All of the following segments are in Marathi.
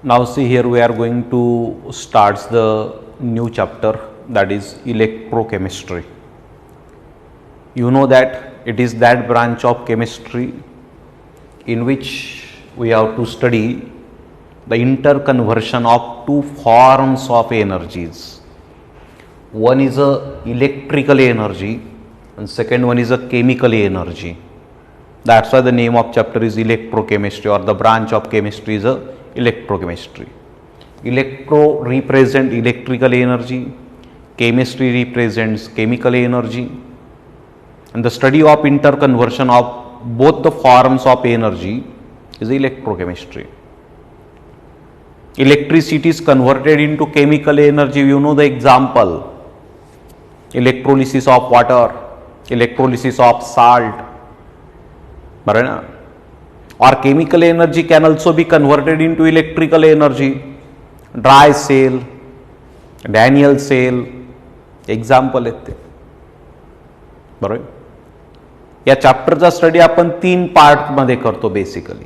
Now see here we are going to start the new chapter, that is electrochemistry. You know that it is that branch of chemistry in which we have to study the interconversion of two forms of energies. One is a electrical energy and second one is a chemical energy. That's why the name of chapter is electrochemistry, or the branch of chemistry is a electrochemistry. Electro represent electrical energy, chemistry represents chemical energy, and the study of interconversion of both the forms of energy is electrochemistry. Electricity is converted into chemical energy. You know the example: electrolysis of water, electrolysis of salt, or chemical energy can also be converted into electrical energy. Dry cell, Daniel cell, example आहेत ते. बरोबर. या चॅप्टरचा स्टडी आपण 3 पार्ट मध्ये करतो बेसिकली.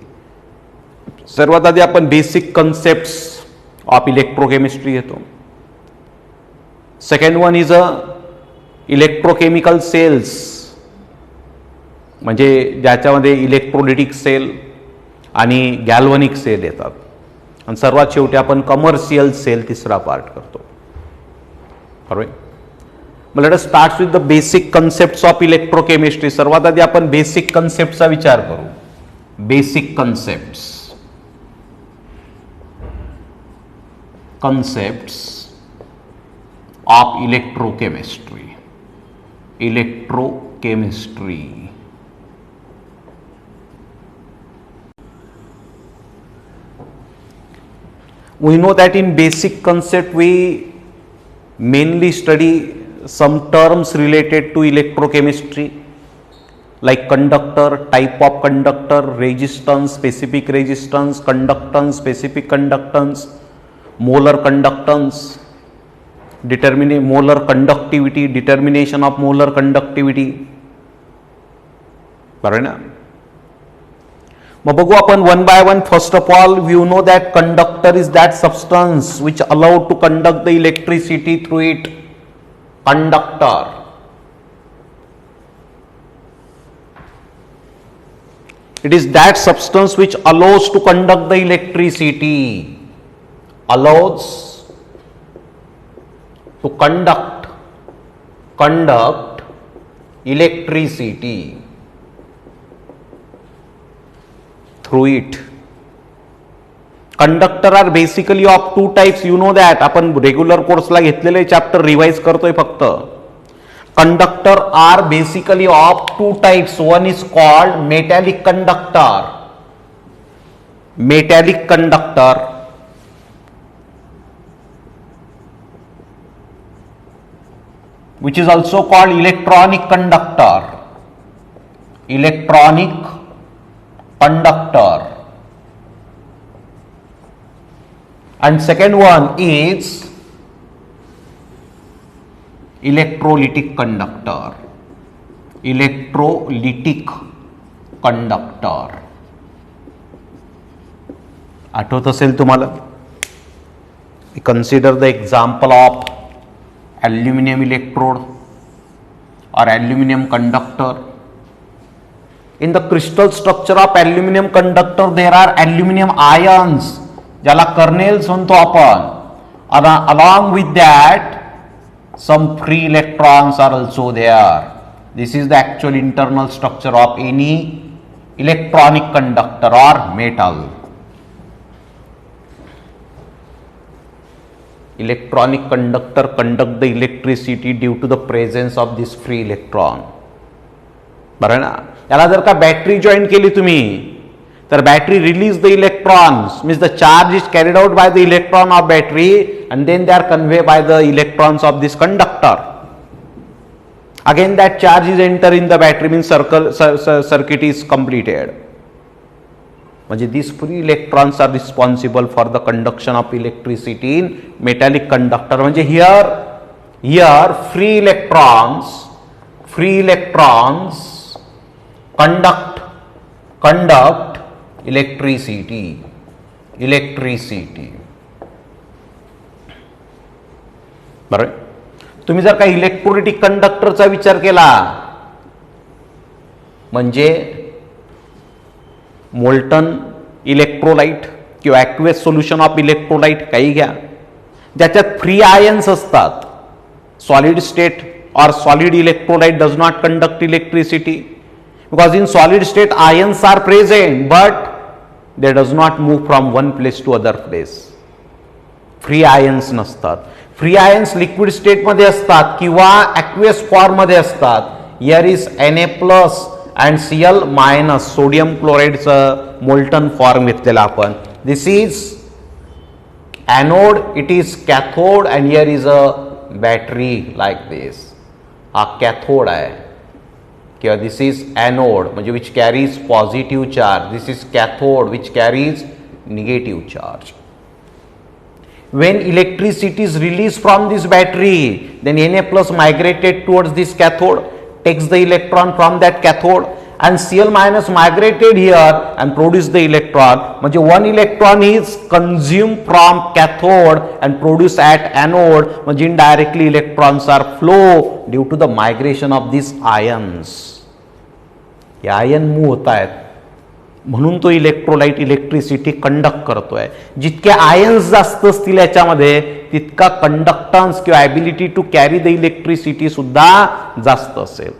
सर्वात आधी आपण बेसिक कन्सेप्ट्स ऑफ इलेक्ट्रोकेमिस्ट्री घेतो. Second one is a electrochemical cells, म्हणजे ज्याच्यामध्ये इलेक्ट्रोलिटिक सेल आणि गॅल्व्हनिक सेल येतात. आणि सर्वात शेवटी आपण कमर्शियल सेल तिसरा पार्ट करतो. बरोबर. मग let us start with the basic concepts of electrochemistry. सर्वात आधी आपण बेसिक कन्सेप्टचा विचार करू. Basic concepts of electrochemistry. We know that in basic concept we mainly study some terms related to electrochemistry like conductor, type of conductor, resistance, specific resistance, conductance, specific conductance, molar conductance, determining molar conductivity, determination of molar conductivity. बरोबर ना. मग बघू आपण one by one. First of all you know that conductor is that substance which allowed to conduct the electricity through it. Conductor. It is that substance which allows to conduct the electricity. Allows to conduct electricity through it. Conductor are basically of two types. You know that. आपण रेग्युलर कोर्सला घेतलेले चॅप्टर रिवाइज करतोय फक्त. Conductor are basically of two types. One is called metallic conductor. Metallic conductor. Which is also called electronic conductor. Electronic conductor. And second one is electrolytic conductor. Electrolytic conductor. आठवत असेल तुम्हाला. Consider the example of aluminum electrode or aluminum conductor. In the crystal structure of aluminum conductor there are aluminum ions, ज्याला kernels म्हणतो आपण. Along with that some free electrons are also there. This is the actual internal structure of any electronic conductor or metal. Electronic conductor conduct the electricity due to the presence of this free electron. बरं ना. याला जर का बॅटरी जॉईन केली तुम्ही तर battery release the electrons, means the charge is carried out by the electron of battery and then they are convey by the electrons of this conductor. Again that charge is enter in the battery, means circuit is completed. म्हणजे this free electrons are responsible for the conduction of electricity in metallic conductor. म्हणजे here free electrons conduct electricity. Electricity. बरोबर. तुम्ही जर का इलेक्ट्रोलिटिक कंडक्टरचा विचार केला म्हणजे मोल्टन इलेक्ट्रोलाइट किंवा ॲक्वेस सोल्युशन ऑफ इलेक्ट्रोलाइट काही घ्या, ज्याच्यात फ्री आयन्स असतात. Solid state or solid electrolyte does not conduct electricity because in solid state ions are present but they does not move from one place to other place. Free ions नसतात. फ्री आयन्स लिक्विड स्टेट मध्ये असतात किंवा ॲक्वेस फॉर्म मध्ये असतात. Here is Na+ and Cl- sodium क्लोराइडचं मोल्टन फॉर्म घेतलेला आपण. This is anode, it is cathode and here is a battery like this. हा कॅथोड आहे किंवा दिस इज एनोड म्हणजे which carries positive charge. This is cathode which carries negative charge. When electricity is released from this battery, then Na+ migrated towards this cathode, takes the electron from that cathode, and Cl- migrated here and produced the electron. म्हणजे one electron is consumed from cathode and produced at anode. म्हणजे indirectly electrons are flow due to the migration of these ions. हे आयन मूव्ह होत आहेत म्हणून तो इलेक्ट्रोलाइट इलेक्ट्रिसिटी कंडक्ट करतोय. जितके आयन्स जास्त असतील याच्यामध्ये तितका कंडक्टन्स किंवा ability to carry the electricity सुद्धा जास्त असेल.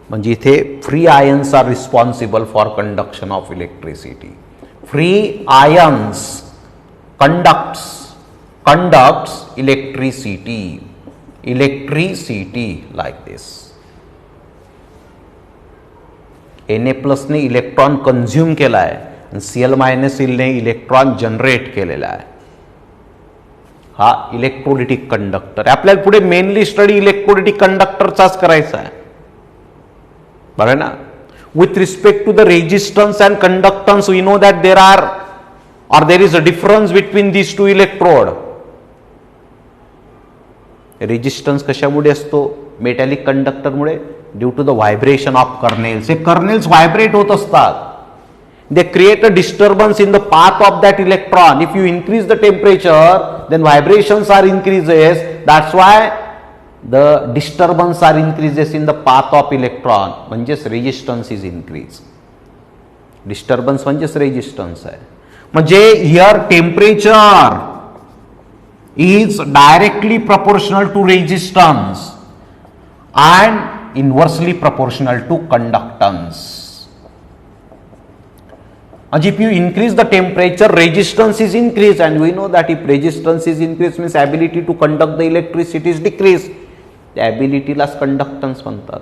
म्हणजे इथे free ions are responsible for conduction of electricity. Free ions conducts electricity like this. Na+ ने इलेक्ट्रॉन कंझ्युम केला आहे आणि Cl- ने इलेक्ट्रॉन जनरेट केलेला आहे. हा इलेक्ट्रोलिटिक कंडक्टर. आपल्याला पुढे मेनली स्टडी इलेक्ट्रोलिटिक कंडक्टरचाच करायचा आहे. बरं ना. With respect to the resistance and conductance we know that there is a difference between this two electrode. Resistance कशामुळे असतो? मेटॅलिक कंडक्टरमुळे, due to the vibration of kernels. हे कर्नेल्स व्हायब्रेट होत असतात. They create a disturbance in the path of that electron. If you increase the temperature then vibrations are increases. That's why the disturbance are increases in the path of electron. म्हणजेच रेजिस्टन्स इज इन्क्रीज. डिस्टर्बन्स म्हणजेच रेजिस्टन्स आहे. म्हणजे here temperature is directly proportional to resistance and inversely proportional to conductance. And if you increase the temperature, resistance is increased, and we know that if resistance is increased means ability to conduct the electricity is decreased. The ability लाच conductance म्हणतात.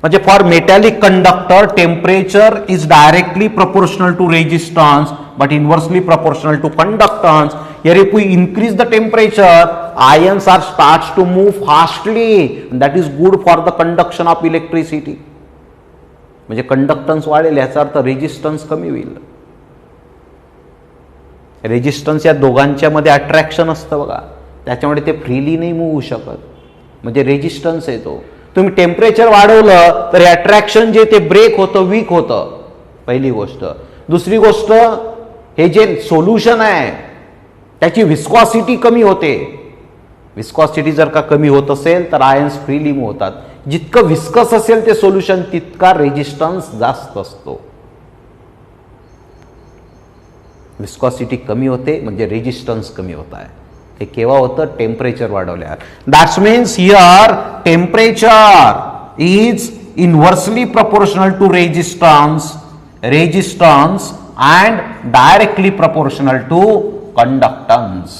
म्हणजे for metallic conductor temperature is directly proportional to resistance but inversely proportional to conductance. Here if we increase the temperature, ions are starts to move fastly, and that is good for the conduction of electricity. म्हणजे कंडक्टन्स वाढेल याचा अर्थ रेजिस्टन्स कमी होईल. रेजिस्टन्स या दोघांच्या मध्ये अट्रॅक्शन असतं बघा, त्याच्यामुळे ते फ्रीली नाही मूव्ह होऊ शकत. म्हणजे रेजिस्टन्स येतो. तुम्ही टेम्परेचर वाढवलं तर हे अट्रॅक्शन जे ते ब्रेक होतं, वीक होतं. पहिली गोष्ट. दुसरी गोष्ट, हे जे सोल्युशन आहे त्याची विस्कॉसिटी कमी होते. विस्कॉसिटी जर का कमी होत असेल तर आयन्स फ्रीली मूव्ह होतात. जितकं विस्कस असेल ते सोल्युशन तितका रेजिस्टन्स जास्त असतो. विस्कॉसिटी कमी होते म्हणजे रेजिस्टन्स कमी होत आहे. हे केव्हा होतं? टेम्परेचर वाढवल्यावर. That's means here temperature is inversely proportional to resistance and directly proportional to conductance.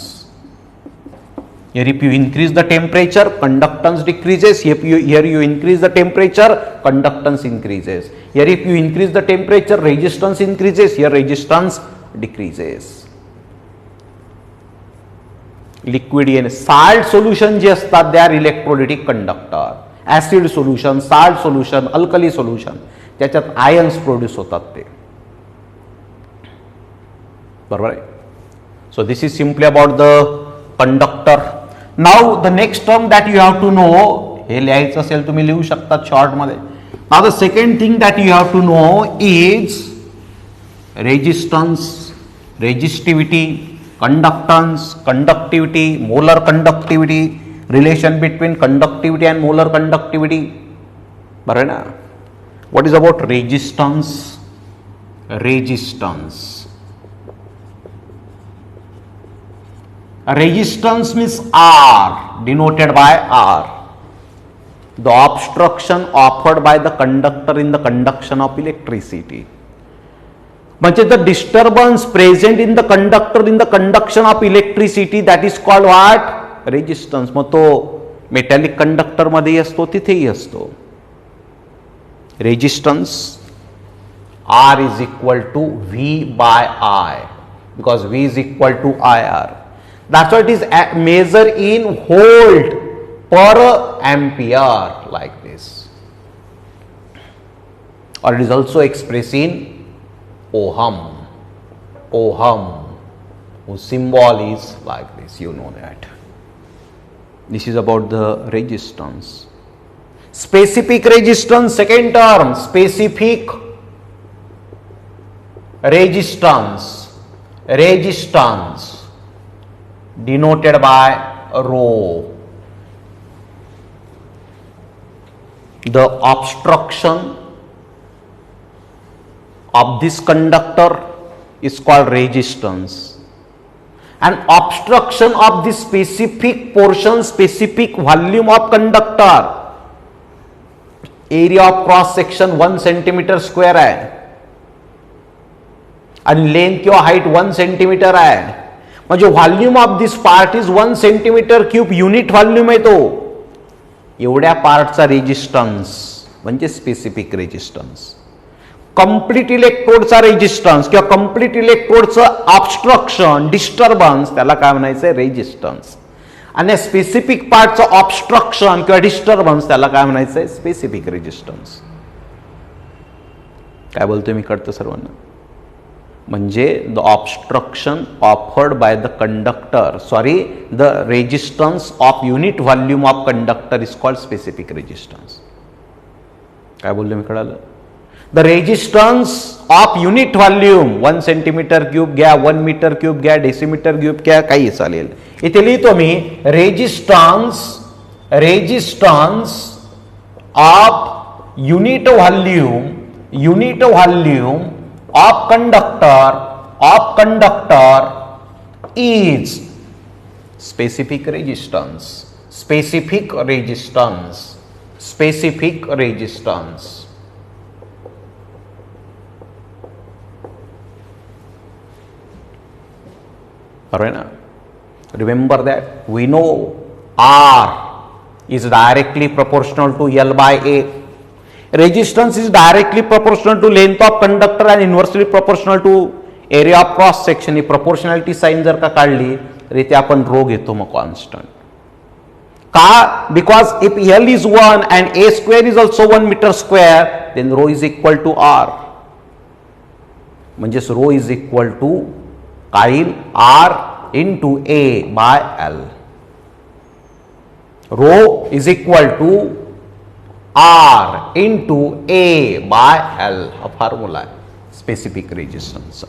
Here if you increase the temperature, conductance decreases. Here you increase the temperature, conductance increases. Here if you increase the temperature, resistance increases. Here resistance decreases. Liquid and salt solution जे असतात they are electrolytic conductor. Acid solution, salt solution, alkali solution त्याच्यात आयन्स प्रोड्यूस होतात ते. बरोबर आहे. So this is simply about the conductor. Now the next term that you have to know, हे लिहायचं असेल तुम्ही लिहू शकता शॉर्ट मध्ये. Now the second thing that you have to know is resistance, resistivity, conductance, conductivity, molar conductivity, relation between conductivity and molar conductivity. बरं ना. What is about resistance? Resistance, resistance means R, denoted by R. The obstruction offered by the conductor in the conduction of electricity. म्हणजे the disturbance present in the conductor in the conduction of electricity, that is called what? Resistance. मग तो मेटॅलिक कंडक्टर मध्ये असतो, तिथेही असतो. Resistance R is equal to V by I, because V is equal to IR. That's why it is measured in volt per ampere, like this, or it is also expressed in ohm. Ohm, whose symbol is like this, you know that. This is about the resistance. Specific resistance, second term, specific resistance. Resistance denoted by rho. The obstruction of this conductor is called resistance, and obstruction of this specific portion, specific volume of conductor, area of cross section 1 centimeter square आहे आणि लेंथ किंवा हाईट 1 सेंटीमीटर आहे. म्हणजे volume of this part is 1 centimetre cube, unit volume आहे तो. एवढ्या पार्टचा रेजिस्टन्स म्हणजे स्पेसिफिक रेजिस्टन्स. कंप्लीट इलेक्ट्रोडचा रेजिस्टन्स किंवा कंप्लीट इलेक्ट्रोडचं ऑब्स्ट्रक्शन, डिस्टर्बन्स, त्याला काय म्हणायचं? रेजिस्टन्स. आणि स्पेसिफिक पार्टचं ऑब्स्ट्रक्शन किंवा डिस्टर्बन्स, त्याला काय म्हणायचं? Specific resistance. काय बोलतोय मी? कळतं सर्वांना? म्हणजे the obstruction offered by the conductor, sorry, the resistance of unit volume of conductor is called specific resistance. काय बोललो मी? कळालं? The resistance of unit volume 1 centimetre cube घ्या, 1 मीटर क्यूब घ्या, डेसिमीटर क्यूब घ्या, काही चालेल. इथे लिहितो मी resistance, resistance of unit volume, unit volume of conductor is specific resistance, specific resistance, specific resistance. Alright, remember that we know R is directly proportional to L by A. Resistance is directly proportional to length of conductor and inversely proportional to area of cross section. He proportionality sign जर का काढली तर इथे आपण रो घेतो मग constant. का? Because if L is 1 and A square is also 1 meter square, then rho is equal to R. म्हणजेच rho is equal to काय येईल? R into A by L. Rho is equal to R into A by L. हा फॉर्म्युला आहे स्पेसिफिक रेजिस्टन्सचा.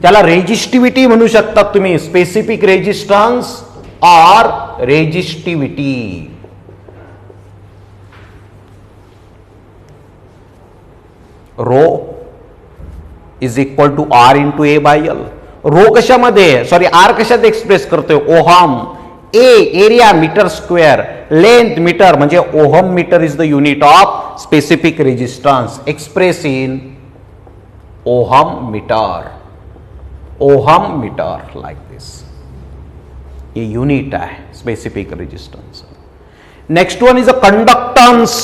त्याला रेजिस्टिव्हिटी म्हणू शकतात तुम्ही. स्पेसिफिक रेजिस्टन्स और resistivity. Rho is equal to R into A by L. Rho कशामध्ये, सॉरी, आर कशात एक्सप्रेस करतोय? Ohm. A area metre square, length metre, म्हणजे ohm metre is the unit of specific resistance, express in ohm metre. Ohm metre, like this. ये युनिट आहे specific resistance. Next one is a conductance.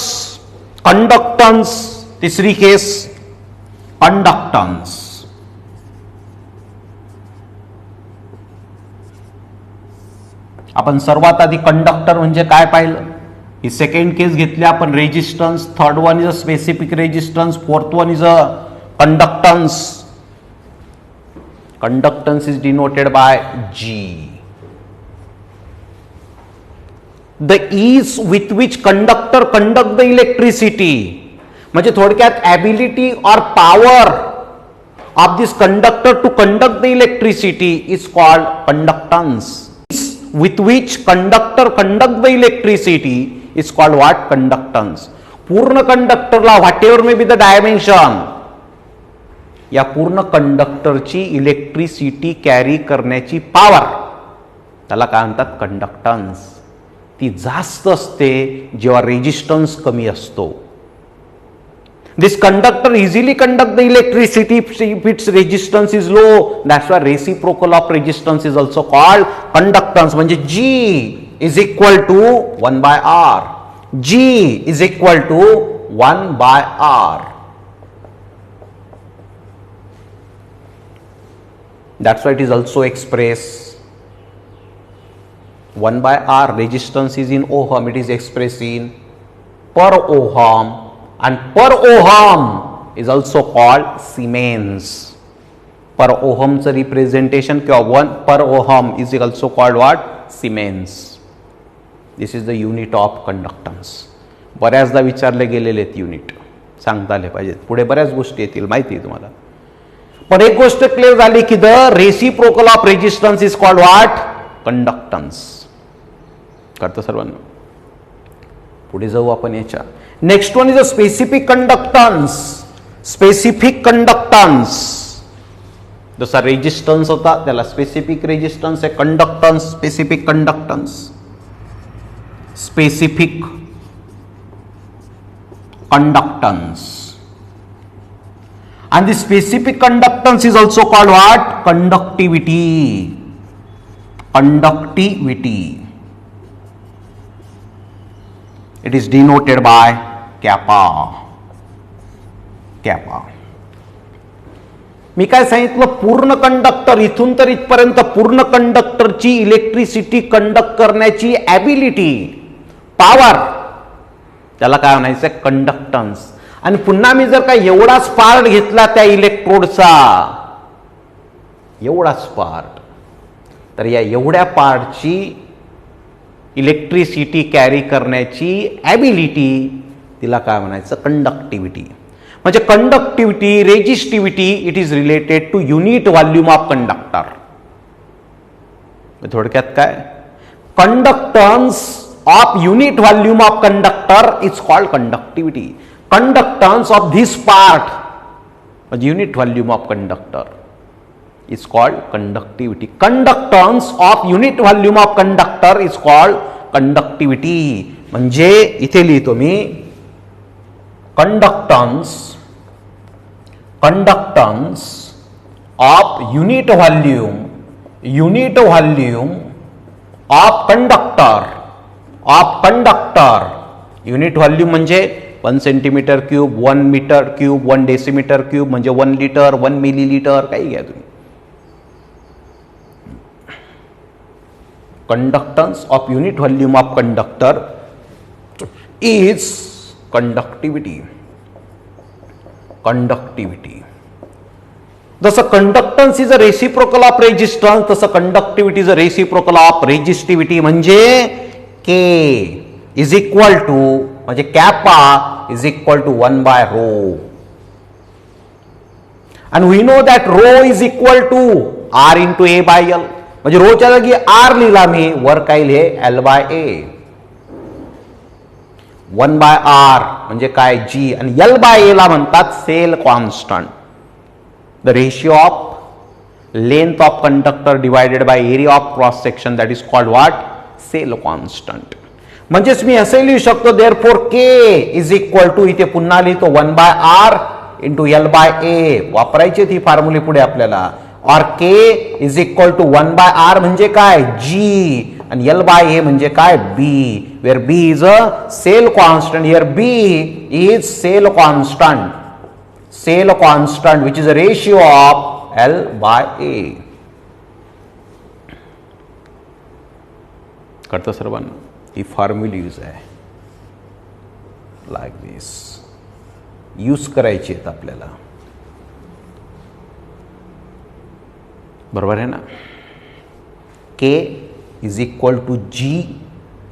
Conductance, तिसरी केस, कंडक्टन्स. आपण सर्वात आधी कंडक्टर म्हणजे काय पाहिलं? ही सेकंड केस घेतली आपण, resistance. Third one is a specific resistance. Fourth one is a conductance. Conductance is denoted by G. The ease with which conductor conduct the electricity, म्हणजे थोडक्यात ॲबिलिटी और power of this conductor to conduct the electricity is called conductance. With which conductor conduct the electricity is called what? Conductance. पूर्ण कंडक्टरला whatever may be the dimension, या पूर्ण कंडक्टरची इलेक्ट्रिसिटी कॅरी करण्याची पॉवर, त्याला काय म्हणतात? कंडक्टन्स. ती जास्त असते जेव्हा रेजिस्टन्स कमी असतो. This conductor easily conduct the electricity if its resistance is low. That's why reciprocal of resistance is also called conductance. म्हणजे G is equal to 1 by R. G is equal to 1 by R. That's why it is also expressed 1 by R. Resistance is in ohm. It is expressed in per ohm. And per ohm is also called Siemens. Per ohm च representation किंवा 1 per ohm is also called what? Siemens. This is the unit of conductance. बऱ्याचदा विचारले गेलेले आहेत युनिट, सांगता आले पाहिजेत. पुढे बऱ्याच गोष्टी येतील, माहिती आहे तुम्हाला. पण एक गोष्ट क्लिअर झाली की the reciprocal of resistance is called what? Conductance. कळतं सर्वांना? पुढे जाऊ आपण याच्या. Next one is a specific conductance. Specific conductance जसा रेजिस्टन्स होता त्याला स्पेसिफिक रेजिस्टन्स आहे. Conductance, specific conductance, specific conductance. and the specific conductance is also called what? Conductivity. Conductivity. It is denoted by kappa. Kappa. मी काय सांगितलं? पूर्ण कंडक्टर इथून तर इथपर्यंत पूर्ण कंडक्टरची इलेक्ट्रिसिटी कंडक्ट करण्याची ॲबिलिटी, पॉवर, त्याला काय म्हणायचं? कंडक्टन्स. आणि पुन्हा मी जर का एवढाच पार्ट घेतला त्या इलेक्ट्रोडचा, एवढाच पार्ट, तर या एवढ्या पार्टची इलेक्ट्रिसिटी कॅरी करण्याची ॲबिलिटी, तिला काय म्हणायचं? कंडक्टिव्हिटी. म्हणजे conductivity, resistivity, it is related to unit volume of conductor. थोडक्यात काय? Conductance of unit volume of conductor is called conductivity. Conductance of this part म्हणजे unit volume of conductor is called conductivity. Conductance of unit volume of conductor is called conductivity. म्हणजे इथे लिहितो मी conductance of unit volume of conductor. Unit volume म्हणजे 1 centimetre cube, 1 metre cube, 1 decimetre cube म्हणजे 1 लिटर, 1 मिलीलिटर, काही घ्या तुम्ही. Conductance of unit volume of conductor is conductivity. Conductivity. जसं conductance is a reciprocal of resistance, तसं conductivity is a reciprocal of resistivity. म्हणजे K इज इक्वल टू, म्हणजे kappa is equal to 1 by rho. And we know that rho is equal to R into A by L. म्हणजे रोच्या जागी आर लिहिला मी, वर काय लिहे? L by A. 1 by R म्हणजे काय? G. आणि L by A ला म्हणतात cell constant. The ratio of length of conductor divided by area of cross section, that is called what? Cell constant. म्हणजेच मी असे लिहू शकतो, therefore K is equal to, इथे पुन्हा लिहितो 1 by R into L by A. वापरायची ती फॉर्म्युले पुढे आपल्याला. और K is equal to 1 by R म्हणजे काय? G. आणि L by A म्हणजे काय? B. Where B is a cell constant. Here B is cell constant. Cell constant which is a ratio of L by A. कळतं सर्वांना? ही फॉर्म्युला यूज आहे. लाईक दिस यूज करायची आहेत आपल्याला. बरोबर आहे ना? K is equal to G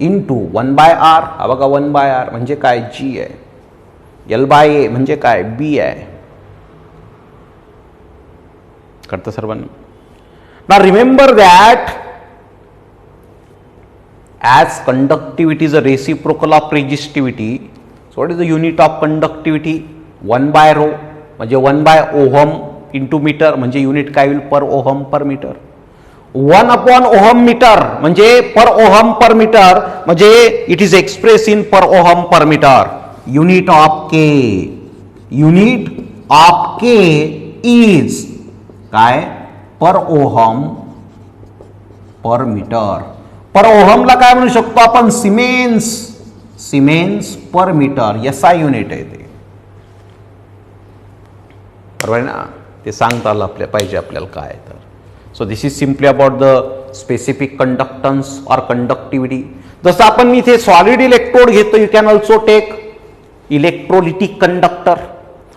into 1 by R. हा बघा 1 by R म्हणजे काय? G आहे. L by A म्हणजे काय? B आहे. कळतं सर्वांना. Now remember that as conductivity is a reciprocal of resistivity, so what is the unit of conductivity? 1 by rho म्हणजे 1 by ओहम इंटू मीटर म्हणजे युनिट काय होईल per ohm per metre. 1 upon ohm metre म्हणजे पर ओहम पर मीटर म्हणजे it is express in per ohm per metre. Unit of K is काय पर ओहम पर मीटर. पर ओहमला काय म्हणू शकतो आपण सिमेन्स पर मीटर SI युनिट आहे ते, बरोबर ना. ते सांगता आलं पाहिजे आपल्याला काय तर. So this is simply about the specific conductance or conductivity. जसं आपण मी इथे सॉलिड इलेक्ट्रोड घेतो, you can also take electrolytic conductor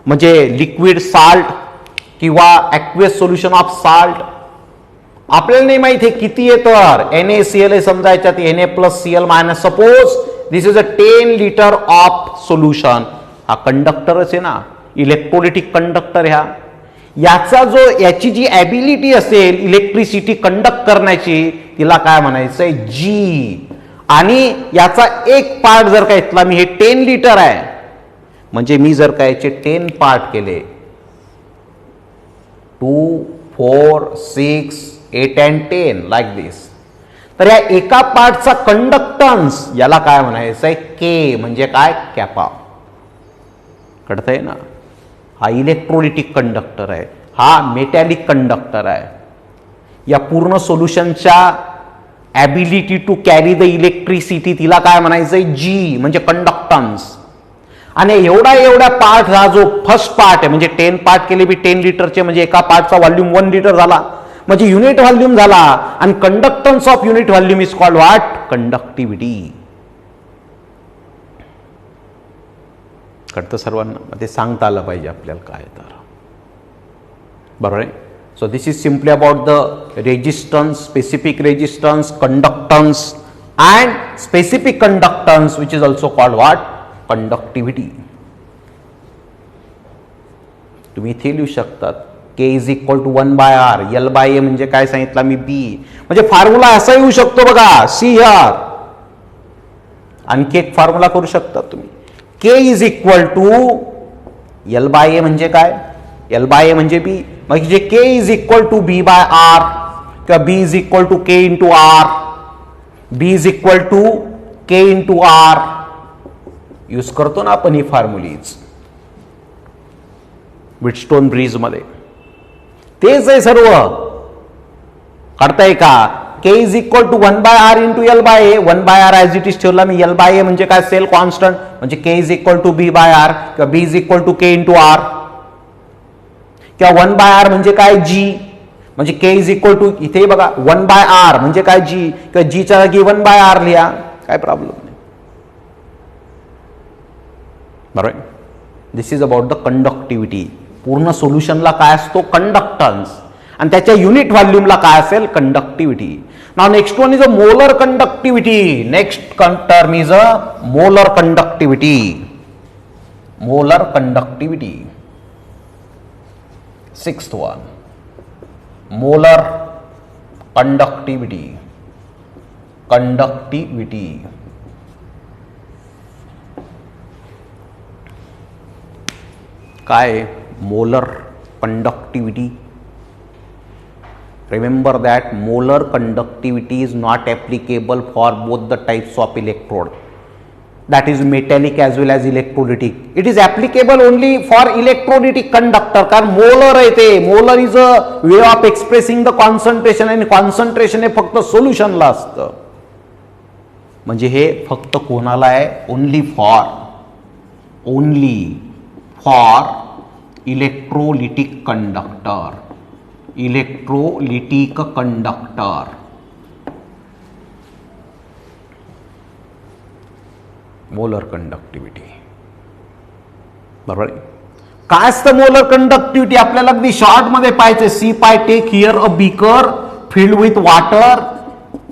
म्हणजे लिक्विड साल्ट किंवा ॲक्वियस सोल्युशन ऑफ साल्ट. आपल्याला नाही माहिती आहे किती आहे तर NaCl समजा याच्यात Na+Cl- suppose this is a 10 litre of solution. हा कंडक्टरच आहे ना, इलेक्ट्रोलिटिक कंडक्टर. याची जी ॲबिलिटी असेल इलेक्ट्रिसिटी कंडक्ट करण्याची तिला काय म्हणायचंय जी. आणि याचा एक पार्ट जर का इथला मी हे 10 लिटर आहे म्हणजे मी जर का याचे 10 पार्ट केले 2, 4, 6, 8 and 10 लाईक दिस, तर या एका पार्टचा कंडक्टन्स याला काय म्हणायचंय के म्हणजे काय कॅपा. कळतंय ना. हा इलेक्ट्रोलिटिक कंडक्टर आहे, हा मेटॅलिक कंडक्टर आहे. या पूर्ण सोल्युशनच्या ability to carry the electricity तिला काय म्हणायचंय जी म्हणजे कंडक्टन्स. आणि एवढा पार्ट हा जो फर्स्ट पार्ट आहे म्हणजे 10 पार्ट केले बी 10 लिटरचे म्हणजे एका पार्टचा व्हॉल्यूम 1 लिटर झाला म्हणजे युनिट व्हॉल्यूम झाला. आणि conductance of unit volume is called what conductivity. कळतं सर्वांना. ते सांगता आलं पाहिजे आपल्याला काय तर, बरोबर आहे. So this is simply about the resistance, specific resistance, conductance and specific conductance which is also called what conductivity. तुम्ही इथे लिहू शकतात K is equal to 1 by R. L by A म्हणजे काय सांगितलं मी B. म्हणजे फॉर्म्युला असा येऊ शकतो बघा सी हिअर. आणखी एक फॉर्म्युला करू शकता तुम्ही. K is equal to L by A म्हणजे काय, L by A म्हणजे B म्हणजे K is equal to B by R किंवा B is equal to K into R, B is equal to K into R. Use करतो ना आपण ही फॉर्म्युलीज व्हिटस्टोन ब्रिज मध्ये. तेच आहे सर्व. काढताय का. K is equal to 1 by R into L by A. 1 by R as it is ठेवला मी. L by A म्हणजे काय सेल कॉन्स्टंट म्हणजे K is equal to B by R किंवा B is equal to K into R किंवा 1 by R म्हणजे काय G म्हणजे K इज इक्वल टू इथे बघा 1 by R म्हणजे काय G किंवा G च्या जागी 1 by R लिहा, काय प्रॉब्लेम नाही, बरोबर. दिस इज अबाउट द कंडक्टिव्हिटी. पूर्ण सोल्युशनला काय असतो कंडक्टन्स आणि त्याच्या युनिट व्हॉल्यूमला काय असेल conductivity. Now next one is a molar conductivity. Next term is a molar conductivity. Molar conductivity. 6th one molar conductivity. Conductivity काय molar conductivity. Remember that molar conductivity is not applicable for both the types of electrode, that is metallic as well as electrolytic. It is applicable only for electrolytic conductor कारण molar आहे ते. molar is a way of expressing the concentration and concentration हे फक्त सोल्युशनला असतं. म्हणजे हे फक्त कोणाला आहे only for electrolytic conductor. Electrolytic conductor. Molar conductivity, बरोबर. काय असतं मोलर कंडक्टिव्हिटी आपल्याला अगदी शॉर्ट मध्ये पाहायचं. Suppose take here a beaker filled with water,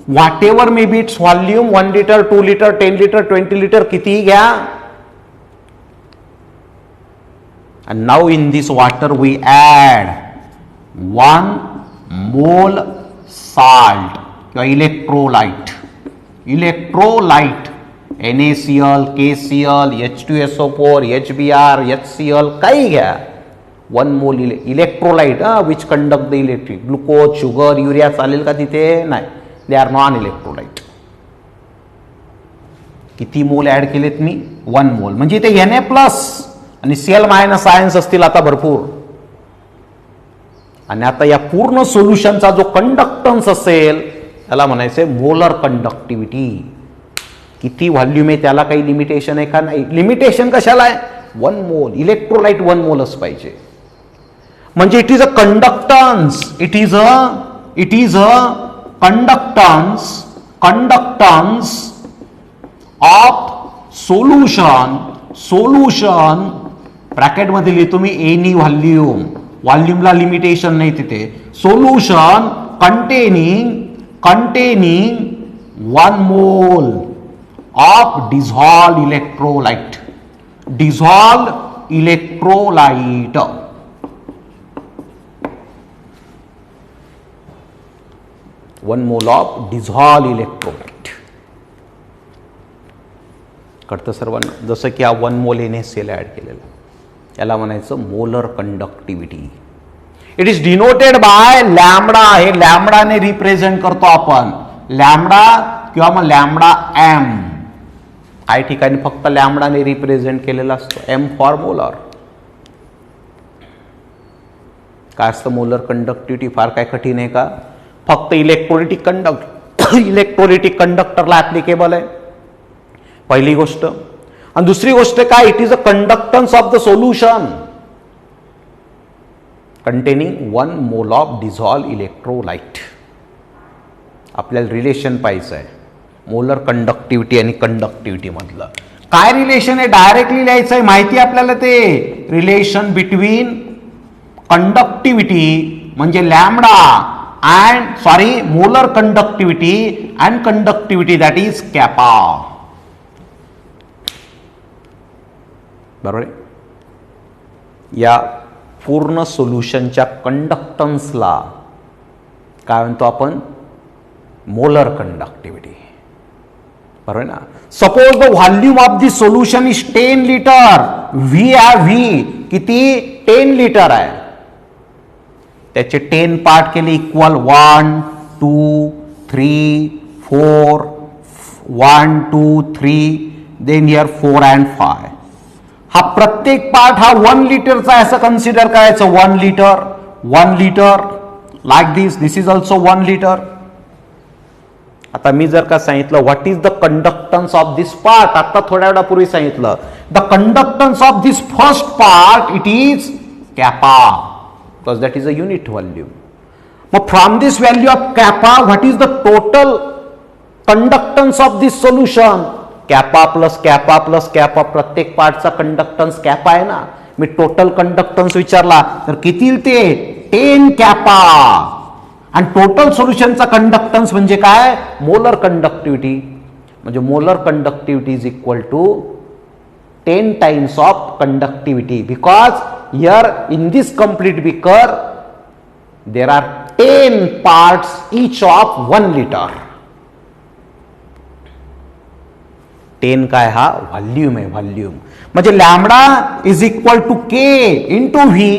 whatever may be its volume 1 litre 2 litre 10 litre 20 litre कितीही घ्या. And now in this water we add 1 मोल साल्ट किंवा electrolyte, electrolyte NaCl, KCl, H2SO4, HBr, HCl काही घ्या, 1 मोल electrolyte which conduct the electric, glucose, sugar, urea चालेल का तिथे? नाही, दे आर नॉन इलेक्ट्रोलाइट. किती मोल ऍड केलेत मी? 1 मोल. म्हणजे इथे Na प्लस आणि Cl मायनस आयन्स असतील आता भरपूर. आणि आता या पूर्ण सोल्युशनचा जो कंडक्टन्स असेल त्याला म्हणायचे मोलर कंडक्टिव्हिटी. किती व्हॉल्यूम आहे त्याला काही लिमिटेशन आहे का? नाही. लिमिटेशन कशाला आहे? 1 मोल. इलेक्ट्रोलाइट 1 मोलच पाहिजे. म्हणजे it is a conductance, it is a conductance of solution ब्रॅकेटमध्ये लिहितो मी एनी व्हॉल्यूम, व्हॉल्यूमला लिमिटेशन नाही तिथे. सोल्युशन कंटेनिंग 1 मोल of dissolved electrolyte, 1 mole of dissolved electrolyte. कळतं सर्वांना? जसं की हा 1 मोल NaCl ऍड केलेला, याला म्हणायचं molar conductivity. It is denoted by lambda. हे लॅम्बडाने रिप्रेझेंट करतो आपण, लॅम्बडा किंवा मग लॅम्बडा एम. काही ठिकाणी फक्त लॅम्बडाने रिप्रेझेंट केलेला असतो, एम फॉर मोलर. काय असतं मोलर कंडक्टिव्हिटी? फार काय कठीण आहे का? फक्त इलेक्ट्रोलिटिक कंडक्टरला ऍप्लिकेबल आहे, पहिली गोष्ट. आणि दुसरी गोष्ट काय? It is a conductance of the solution containing 1 mole of dissolve electrolyte. आपल्याला रिलेशन पाहिजे आहे मोलर कंडक्टिव्हिटी आणि कंडक्टिव्हिटी मधलं. काय रिलेशन आहे? डायरेक्टली लिहायचं आहे, माहिती आपल्याला ते. रिलेशन बिटवीन कंडक्टिव्हिटी म्हणजे lambda molar conductivity and conductivity that is kappa. बरोबर आहे? या पूर्ण सोल्युशनच्या कंडक्टन्सला काय म्हणतो आपण? Molar conductivity. बरोबर ना? Suppose the volume of the solution is 10 litre. V किती? 10 लिटर आहे. त्याचे 10 पार्ट केले इक्वल 1 2 3 4 1 2 3 देन हिअर 4 and 5. हा प्रत्येक पार्ट हा 1 लिटरचा असं कन्सिडर करायचं. 1 litre like this is also 1 litre. आता मी जर का सांगितलं what is the conductance of this part, आता थोड्या वेळापूर्वी सांगितलं the conductance of this first part it is kappa, because that is a unit volume. मग from this value of kappa what is the total conductance of this solution? Kappa plus kappa plus kappa. प्रत्येक पार्टचा कंडक्टन्स कॅपा आहे ना. मी टोटल कंडक्टन्स विचारला तर किती? ते 10 कॅपा. आणि टोटल सोल्युशनचा कंडक्टन्स म्हणजे काय? Molar conductivity. म्हणजे molar conductivity is equal to 10 times of conductivity, because here in this complete beaker there are 10 parts each of 1 litre. 10 काय? हा व्हॉल्यूम आहे, व्हॉल्यूम. म्हणजे lambda is equal to K into V,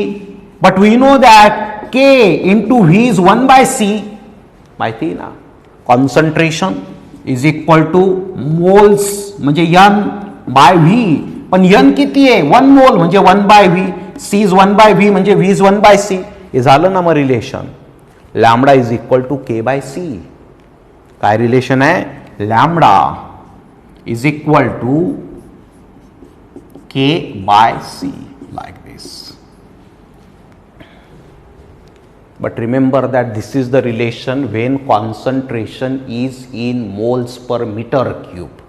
but we know that K into V is 1 by C. माहिती ना? Concentration is equal to moles म्हणजे N बाय V. पण N किती आहे? 1 मोल म्हणजे 1 by V. C is 1 by V म्हणजे V इज 1 बाय C. हे झालं ना मग relation. Lambda is equal to K by C. काय रिलेशन आहे? Lambda is equal to K by C like this. But remember that this is the relation when concentration is in moles per meter cube.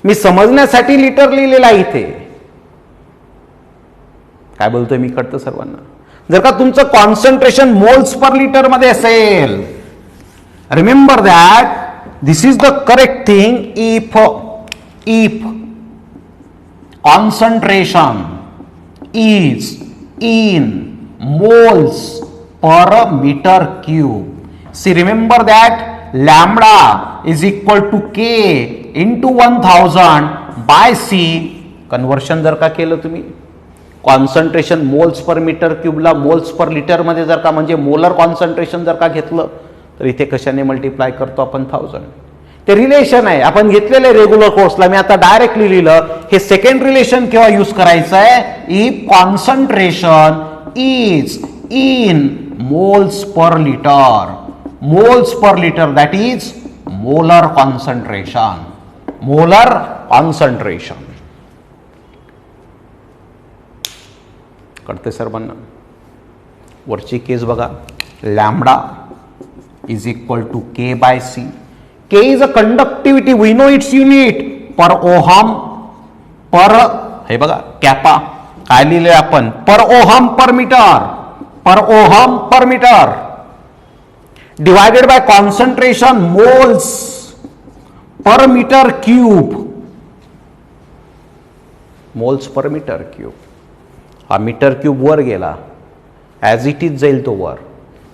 मी समजण्यासाठी लिटर लिहिलेला इथे. काय बोलतोय मी? कळतं सर्वांना? जर का तुमचं कॉन्सन्ट्रेशन मोल्स पर लिटर मध्ये असेल, remember that this is the correct thing if concentration is in moles per meter cube. See, remember that lambda is equal to K into 1000 by C. Conversion जर का केलं तुम्ही कॉन्सन्ट्रेशन मोल्स पर मीटर क्यूबला मोल्स पर लिटर मध्ये जर का म्हणजे मोलर कॉन्सन्ट्रेशन जर का घेतलं तर इथे कशाने मल्टिप्लाय करतो आपण 1000. ते रिलेशन आहे आपण घेतलेले रेग्युलर कोर्सला. मी आता डायरेक्टली लिहिलं. हे सेकंड रिलेशन केव्हा यूज करायचं आहे? If concentration is in moles per litre. Moles per litre that is molar concentration. Molar concentration कळते सर्वांना. वरची केस बघा. Lambda is equal to K by C. K is a conductivity. We know its unit per ohm per, हे बघा कॅपा काय लिहिले आपण? Per ohm per metre. Per ohm per metre divided by concentration moles per metre cube. Moles per metre cube. हा मीटर क्यूब वर गेला ॲज इट इज जाईल तो वर.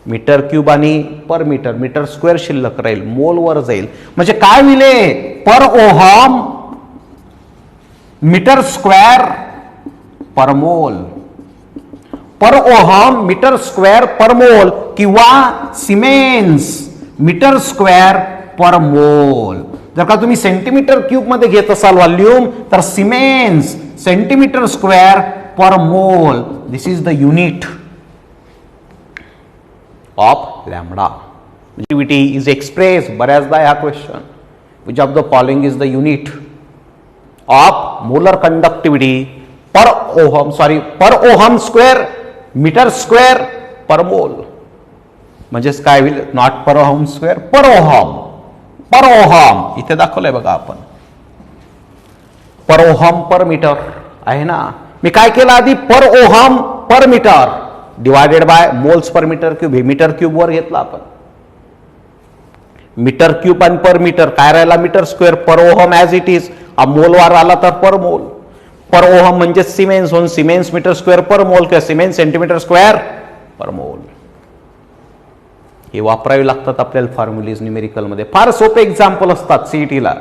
मीटर क्यूब आणि पर मीटर मीटर स्क्वेअर शिल्लक राहील. मोल वर जाईल. म्हणजे काय मिळे? पर ohm metre square per mole. Per ohm metre square per mole किंवा सिमेन्स मीटर स्क्वेअर पर मोल. जर का तुम्ही सेंटीमीटर क्यूब मध्ये घेत असाल व्हॉल्यूम तर Siemens centimetre square per mole. This is the unit of lambda. Conductivity is expressed बऱ्याचदा ह्या question. which of the following is the unit of molar conductivity per ohm per ohm square meter square per mole. म्हणजेच काय होईल? Not per ohm square per ohm. Per ohm इथे दाखवलंय बघा आपण. पर ओहम पर मीटर आहे ना. मी काय केलं आधी? Per ohm per metre divided by moles per metre cube. हे मीटर क्यूब वर घेतला आपण. मीटर क्यूब आणि पर मीटर काय राहिला? Metre square. Per ohm as it is. Mole वर आला तर पर मोल. पर ओहम म्हणजे सिमेन्स होऊन siemens metre square per mole किंवा सिमेन्स सेंटीमीटर स्क्वेअर पर मोल. हे वापरावे लागतात आपल्याला फॉर्म्युलीज न्यूमेरिकल मध्ये. फार सोपे एक्झाम्पल असतात सीईटीला.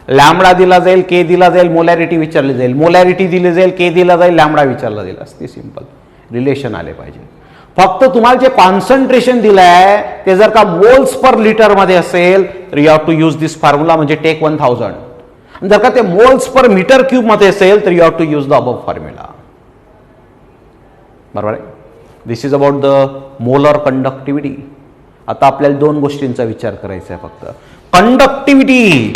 लॅम्बडा दिला जाईल, के दिला जाईल, मोलॅरिटी विचारली जाईल. मोलॅरिटी दिली जाईल, के दिला जाईल, लॅम्बडा विचारला जाईल. असते सिंपल. रिलेशन आले पाहिजे. फक्त तुम्हाला जे कॉन्सन्ट्रेशन दिलं आहे ते जर का मोल्स पर लिटर मध्ये असेल तर you have to use this formula म्हणजे टेक 1000. जर का ते मोल्स पर मीटर क्यूब मध्ये असेल तर you have to use the above formula. बरोबर आहे. This is about the molar conductivity. आता आपल्याला दोन गोष्टींचा विचार करायचा आहे फक्त. Conductivity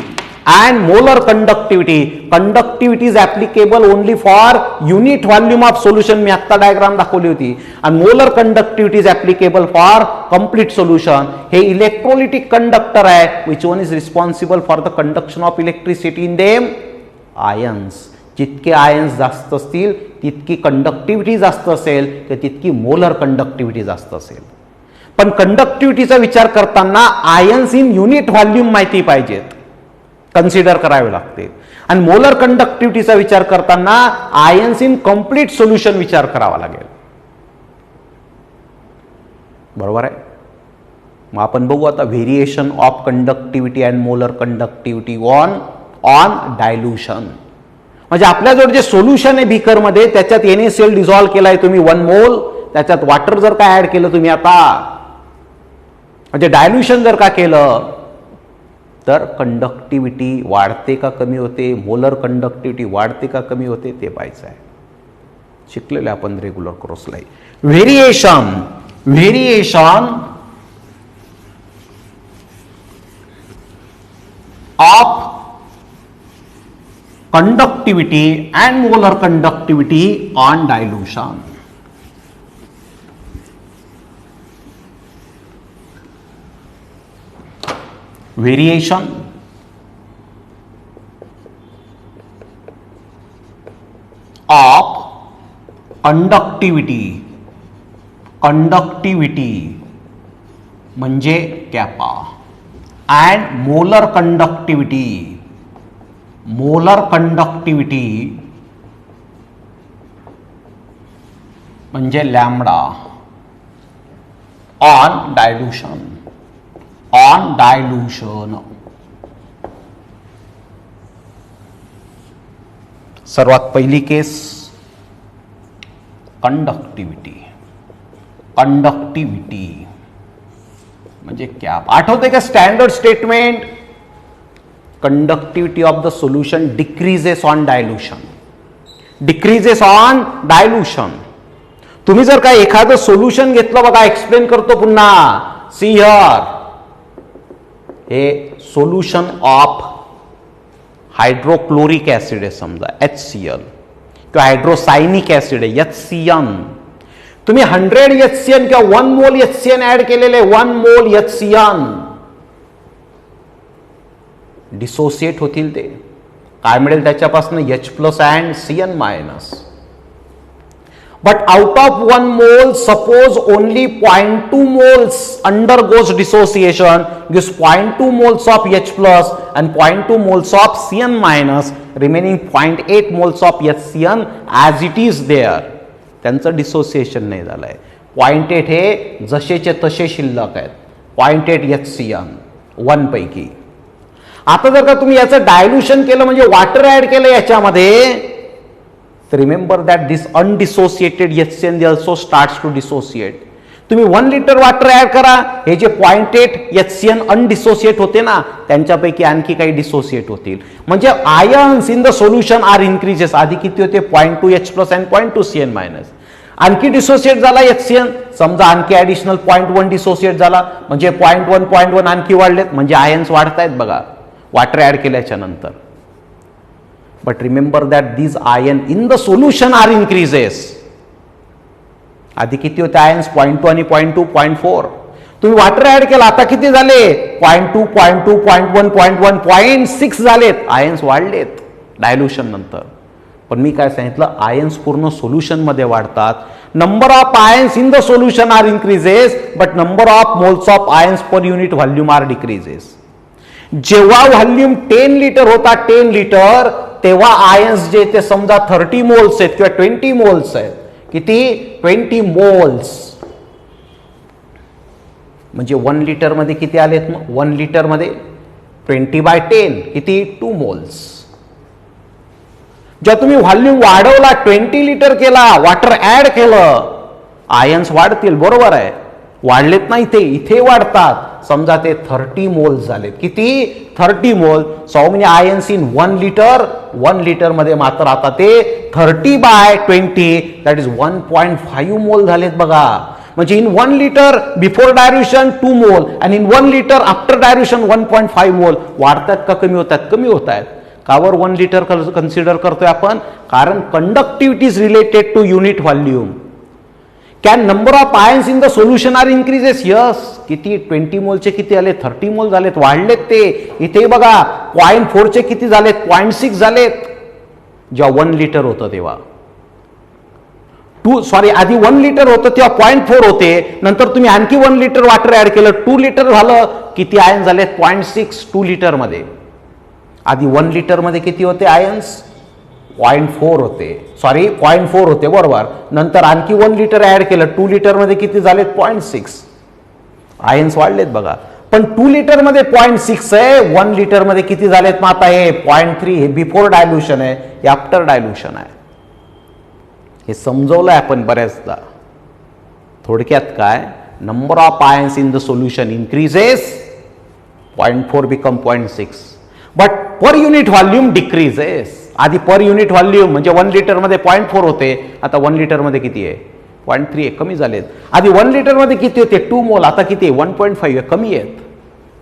and molar conductivity. Conductivity is applicable only for unit volume of solution. मी आत्ता डायग्राम दाखवली होती. and molar conductivity is applicable for complete solution. हे इलेक्ट्रोलिटिक कंडक्टर आहे. which one is responsible for the conduction of electricity in them? ions. जितके आयन्स जास्त असतील तितकी कंडक्टिव्हिटी जास्त असेल तर तितकी मोलर कंडक्टिव्हिटी जास्त असेल. पण कंडक्टिव्हिटीचा विचार करताना आयन्स इन युनिट व्हॉल्यूम माहिती पाहिजेत. कन्सिडर करावे लागते. आणि मोलर कंडक्टिव्हिटीचा विचार करताना आयन्स इन कंप्लीट सोल्युशन विचार करावा लागेल. बरोबर आहे. मग आपण बघू आता variation of conductivity and molar conductivity on dilution. म्हणजे आपल्याजवळ जे सोल्युशन आहे बीकर मध्ये त्याच्यात NaCl डिझॉल्व्ह केलाय तुम्ही 1 मोल. त्याच्यात वॉटर जर का ऍड केलं तुम्ही आता म्हणजे डायल्युशन जर का केलं तर कंडक्टिव्हिटी वाढते का कमी होते? मोलर कंडक्टिव्हिटी वाढते का कमी होते ते पाहायचं आहे. शिकलेलं आपण रेग्युलर कोर्सला. Variation of conductivity and molar conductivity on dilution. variation of conductivity म्हणजे कॅपा and molar conductivity म्हणजे lambda. On dilution. On dilution. सर्वात पहिली केस कंडक्टिव्हिटी. कंडक्टिव्हिटी म्हणजे क्या आठवते का standard statement? Conductivity of the solution decreases on dilution. Decreases on dilution. तुम्ही जर का एखादं सोल्युशन घेतलं बघा, एक्सप्लेन करतो पुन्हा. सी हिअर, हे सोल्युशन ऑफ हायड्रोक्लोरिक ऍसिड आहे समजा HCl किंवा हायड्रोसायनिक ऍसिड आहे HCN. तुम्ही 100 HCN किंवा 1 मोल HCN ऍड केलेले, 1 मोल HCN डिसोसिएट होतील. ते काय मिळेल त्याच्यापासून? H+ and CN-. But out of 1 mole, suppose only 0.2 moles undergoes dissociation, gives 0.2 moles of H plus and 0.2 moles of Cn-, remaining 0.8 moles of HCN as it is there. त्यांचं डिसोसिएशन नाही झालंय. 0.8 हे जसेचे तसे शिल्लक आहेत. 0.8 HCN 1 पैकी. आता जर का तुम्ही याचं डायल्यूशन केलं म्हणजे वॉटर ऍड केलं याच्यामध्ये, तर remember that this undissociated HCN also starts to dissociate. तुम्ही 1 लिटर वॉटर ऍड करा, हे जे 0.8 HCN अनडिसोसिएट होते ना, त्यांच्यापैकी आणखी काही डिसोसिएट होतील. म्हणजे ions in the solution are increases. आधी किती होते? 0.2 H+ अँड 0.2 CN-. आणखी डिसोसिएट झाला HCN, समजा आणखी ऍडिशनल 0.1 डिसोसिएट झाला, म्हणजे 0.1 आणखी वाढलेत, म्हणजे आयन्स वाढतायत बघा वॉटर ऍड केल्याच्या नंतर. But remember that these ion in the solution are increases. आधी किती होते आयन्स? 0.2 आणि 0.2, 0.4. तुम्ही वॉटर ऍड केला, आता किती झाले? 0.2, 0.2, 0.1, 0.1, 0.6 झालेत. आयन्स वाढलेत डायल्यूशन नंतर. पण मी काय सांगितलं? आयन्स पूर्ण सोल्युशन मध्ये वाढतात. Number of ions in the solution are increases, but number of moles of ions per unit volume are decreases. जेव्हा व्हॉल्यूम 10 लिटर होता, 10 लिटर, तेव्हा आयन्स जे ते समजा 30 मोल्स आहेत किंवा 20 मोल्स आहेत. किती? 20 मोल्स. म्हणजे 1 लिटर मध्ये किती आलेत? मग 1 लिटर मध्ये 20/10 किती? 2 मोल्स. जेव्हा तुम्ही व्हॉल्यूम वाढवला, 20 लिटर केला, वॉटर ऍड केलं, आयन्स वाढतील. बरोबर आहे, वाढलेत ना इथे, इथे वाढतात. समजा ते 30 मोल्स झालेत. किती? 30 मोल. So many ions in 1 litre. 1 litre मध्ये मात्र आता ते 30/20 दॅट इज 1.5 मोल झालेत बघा. म्हणजे इन 1 लिटर बिफोर डायल्यूशन 2 मोल आणि इन 1 लिटर आफ्टर डायल्यूशन 1.5 मोल. वाढतात का कमी होतात? कमी होत आहेत. कावर 1 लिटर कन्सिडर करतोय आपण? कारण conductivity is related to unit volume. Can number of ions in the solution are increases? Yes. किती? 20 मोलचे किती आले? 30 मोल झालेत. वाढलेत ते. इथे बघा 0.4 चे किती झालेत? 0.6 झालेत. जेव्हा 1 लिटर होतं तेव्हा आधी 1 लिटर होतं तेव्हा 0.4 होते. नंतर तुम्ही आणखी 1 लिटर वॉटर ऍड केलं, 2 लिटर झालं. किती आयन्स झालेत? 0.6 2 लिटर मध्ये. आधी 1 लिटर मध्ये किती होते आयन्स? 0.4 होते. 0.4 होते बरोबर. नंतर आणखी 1 लिटर ऍड केलं, 2 लिटर मध्ये किती झालेत? 0.6. आयन्स वाढलेत बघा. पण 2 लिटर मध्ये 0.6 आहे, 1 लिटर मध्ये किती झालेत? मग आता हे 0.3. हे बिफोर डायल्यूशन आहे, हे आफ्टर डायल्यूशन आहे. हे समजवलंय आपण बऱ्याचदा. थोडक्यात काय? Number of ions in the solution increases, 0.4 become 0.6, but per unit volume decreases. आधी पर युनिट व्हॉल्यूम म्हणजे 1 लिटर मध्ये 0.4 होते, आता 1 लिटर मध्ये किती आहे? 0.3 आहे, कमी झालेत. आधी 1 लिटर मध्ये किती होते? 2 मोल, आता किती? 1.5 आहे, कमी आहेत.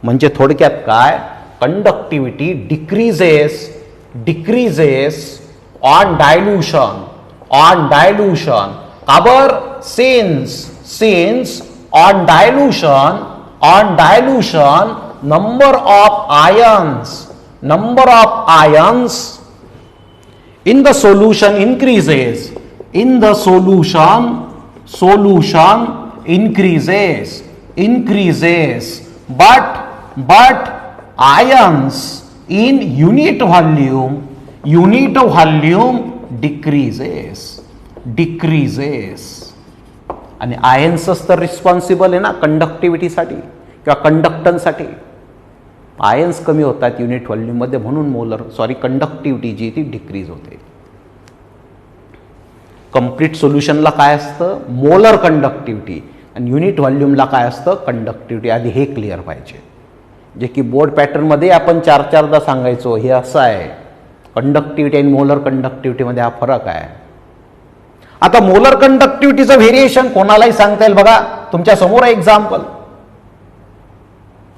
म्हणजे थोडक्यात काय? Conductivity decreases on dilution. On dilution. काबर? Since on dilution number of ions in the solution increases. In the solution increases, but ions in unit volume decreases. आणि आयन्सच तर रिस्पॉन्सिबल आहे ना कंडक्टिव्हिटीसाठी किंवा कंडक्टन्ससाठी. आयन्स कमी होतात युनिट व्हॉल्यूममध्ये, म्हणून कंडक्टिव्हिटी जी ती डिक्रीज होते. कंप्लीट सोल्युशनला काय असतं? मोलर कंडक्टिव्हिटी, आणि युनिट व्हॉल्यूमला काय असतं? कंडक्टिव्हिटी. आधी हे क्लिअर पाहिजे, जे की बोर्ड पॅटर्नमध्ये आपण 4-4दा सांगायचो. हे असं आहे, कंडक्टिव्हिटी आणि मोलर कंडक्टिव्हिटीमध्ये हा फरक आहे. आता मोलर कंडक्टिव्हिटीचं व्हेरिएशन कोणालाही सांगता येईल. बघा तुमच्या समोर एक्झाम्पल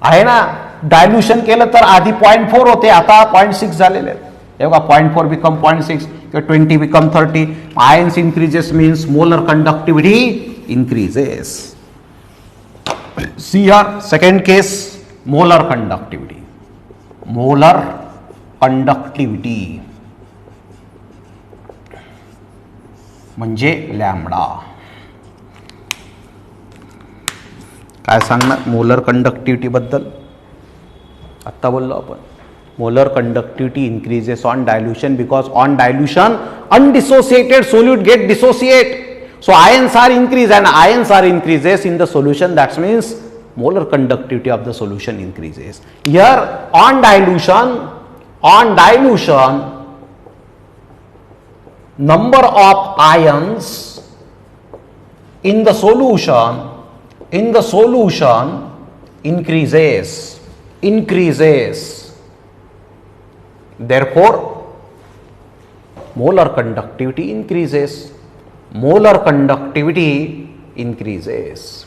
आहे ना, डायल्युशन केलं तर आधी 0.4 होते, आता 0.6 झालेले आहेत. हे बघा 0.4 बिकम 0.6 किंवा 20 become 30. Ions increases means molar conductivity increases. See here second case, molar conductivity. Molar conductivity म्हणजे लॅम्बडा. काय सांगणार मोलर कंडक्टिव्हिटी बद्दल? आत्ता बोललो आपण, molar conductivity increases on dilution because on dilution undissociated solute get dissociate. So ions are increased and ions are increases in the solution. That means molar conductivity of the solution increases. Here on dilution number of ions in the solution increases. Therefore molar conductivity increases. Molar conductivity increases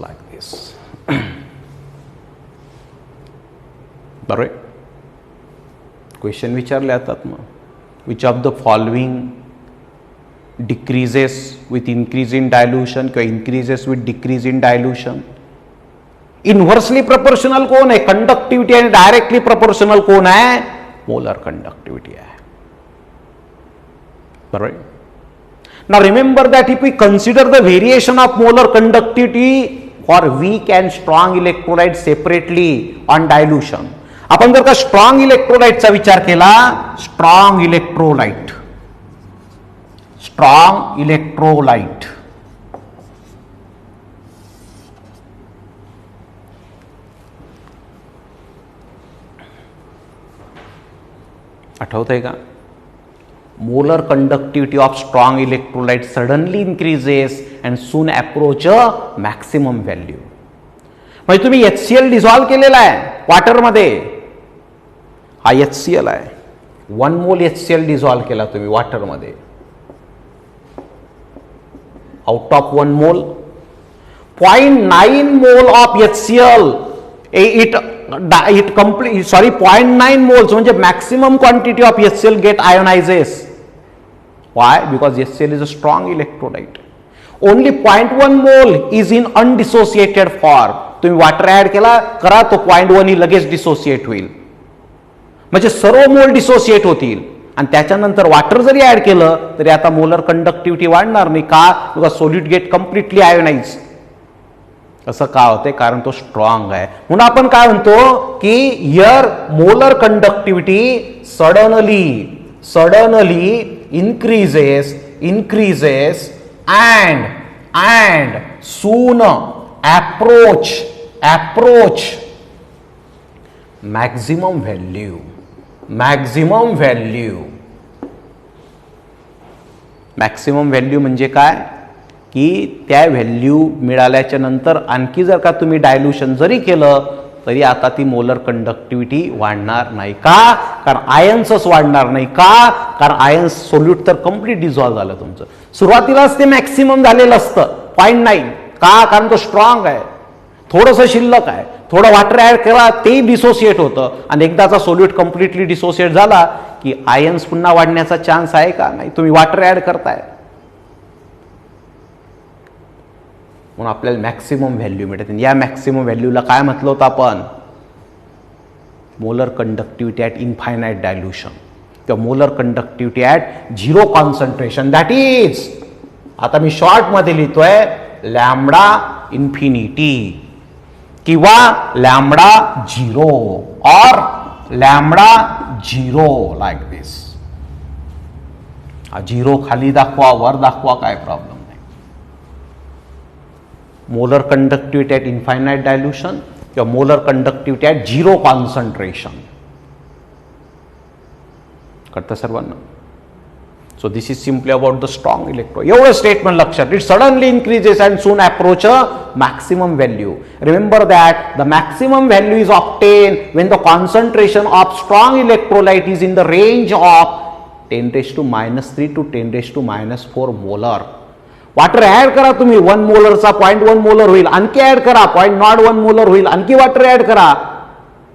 like this. बरोबर. क्वेश्चन विचारले जातात मग, which of the following decreases with increase in dilution किंवा increases with decrease in dilution. Inversely proportional कोण आहे? कंडक्टिव्हिटी. आणि डायरेक्टली प्रपोर्शनल कोण आहे? मोलर कंडक्टिव्हिटी आहे. बरोबर. Now remember that if we consider the variation of molar conductivity for weak and strong electrolyte separately on dilution. आपण जर का स्ट्रॉंग इलेक्ट्रोलाइटचा विचार केला, स्ट्रॉंग इलेक्ट्रोलाइट आठवतंय का? Molar conductivity of strong electrolyte suddenly increases and soon approach a maximum value. म्हणजे तुम्ही HCl डिझॉल्व्ह केलेला आहे वॉटरमध्ये, हा HCl आहे, 1 मोल HCl डिझॉल्व्ह केला तुम्ही वॉटरमध्ये. आउट ऑफ 1 मोल 0.9 mole of HCl it complete 0.9 moles म्हणजे maximum quantity of HCl get ionizes. Why? Because HCl is a strong electrolyte. Only 0.1 mole is in undissociated form. तुम्ही वॉटर ऍड केला करा तो 0.1 ही लगेच डिसोसिएट होईल, म्हणजे सर्व मोल डिसोसिएट होतील. आणि त्याच्यानंतर वॉटर जरी ऍड केलं तरी आता मोलर कंडक्टिव्हिटी वाढणार नाही. का? Because solute get completely ionize. असं का होते? कारण तो स्ट्रॉंग आहे. म्हणून आपण काय म्हणतो की here molar conductivity suddenly increases and soon approach maximum value. Maximum value म्हणजे काय? की त्या व्हॅल्यू मिळाल्याच्या नंतर आणखी जर का तुम्ही डायल्यूशन जरी केलं तरी आता ती मोलर कंडक्टिव्हिटी वाढणार नाही. का? कारण आयन्सच वाढणार नाही. का? कारण आयन्स सोल्यूट तर कम्प्लीट डिझॉल्व्ह झालं तुमचं. सुरुवातीलाच ते मॅक्सिमम झालेलं असतं 0.9. का? कारण तो स्ट्रॉंग आहे. थोडंसं शिल्लक आहे, थोडं वॉटर ऍड करा ते डिसोसिएट होतं. आणि एकदाचा सोल्यूट कम्प्लिटली डिसोसिएट झाला की आयन्स पुन्हा वाढण्याचा चान्स आहे का? नाही. तुम्ही वॉटर ऍड करताय म्हणून आपल्याला मॅक्सिमम व्हॅल्यू मिळते. या मॅक्सिमम व्हॅल्यूला काय म्हटलं होतं आपण? Molar conductivity at infinite dilution किंवा molar conductivity at 0 concentration. That is, आता मी शॉर्टमध्ये लिहितोय, लॅम्बडा इन्फिनिटी किंवा लॅम्बडा 0 और लॅम्बडा 0 लाईक दिस. झिरो खाली दाखवा वर दाखवा काय प्रॉब्लेम नाही. Molar conductivity at infinite dilution किंवा molar conductivity at zero concentration. कळतं सर्वांना. So this is simply about the strong electro. एवढं स्टेटमेंट लक्षात. It suddenly increases and soon approach a maximum value. Remember that the maximum value is obtain when the concentration of strong electrolyte is in the range of 10⁻³ to 10⁻⁴ molar. Water add करा तुम्ही 1 मोलरचा 0.1 मोलर होईल. आणखी ऍड करा 0.01 मोलर होईल. आणखी वॉटर ऍड करा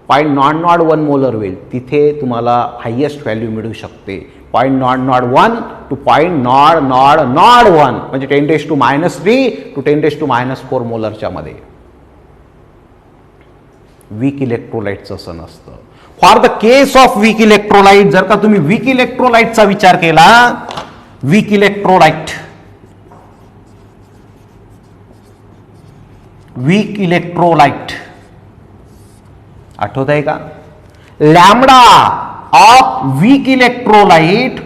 0.001 मोलर होईल. तिथे तुम्हाला हायेस्ट व्हॅल्यू मिळू शकते. 0.001 to 0.0001 म्हणजे 10⁻³ to 10⁻⁴ मोलरच्या मध्ये. वीक इलेक्ट्रोलाइटचं असं नसतं. For the case of weak electrolyte, जर का तुम्ही वीक इलेक्ट्रोलाइटचा विचार केला, वीक इलेक्ट्रोलाइट आठवत आहे का? Lambda of weak electrolyte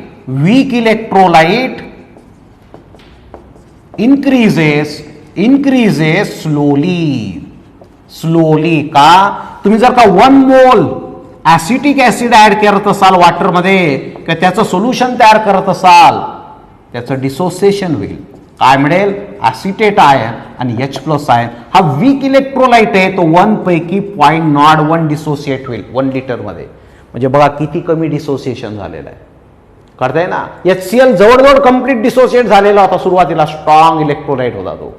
increases slowly. का? तुम्ही जर का 1 मोल ऍसिटिक ऍसिड ऍड करत असाल वॉटरमध्ये किंवा त्याचं सोल्युशन तयार करत असाल, त्याचं डिसोसिएशन होईल. काय मिळेल? ऍसिटेट आयन आणि H+ आयन. हा वीक इलेक्ट्रोलाइट आहे, तो 1 पैकी 0.01 डिसोसिएट होईल 1 लिटरमध्ये. म्हणजे बघा किती कमी डिसोसिएशन झालेलं आहे. कळतंय ना? HCl जवळजवळ कंप्लीट डिसोसिएट झालेला होता सुरुवातीला. स्ट्रॉंग इलेक्ट्रोलाइट होता तो.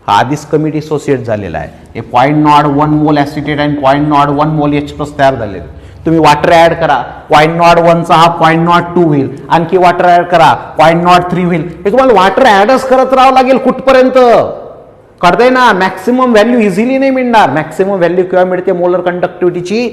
हा आधीच कमी डिसोसिएट झालेला आहे. हे 0.01 मोल ऍसिटेट आणि 0.01 मोल H+ तयार झालेले. तुम्ही वॉटर ऍड करा 0.01 चा हा 0.02 होईल. आणखी वॉटर ऍड करा 0.03 होईल. हे तुम्हाला वॉटर ऍडच करत राहावं लागेल कुठपर्यंत. कळतंय ना? मॅक्सिमम व्हॅल्यू इझिली नाही मिळणार. मॅक्सिमम व्हॅल्यू केव्हा मिळते मोलर कंडक्टिव्हिटीची?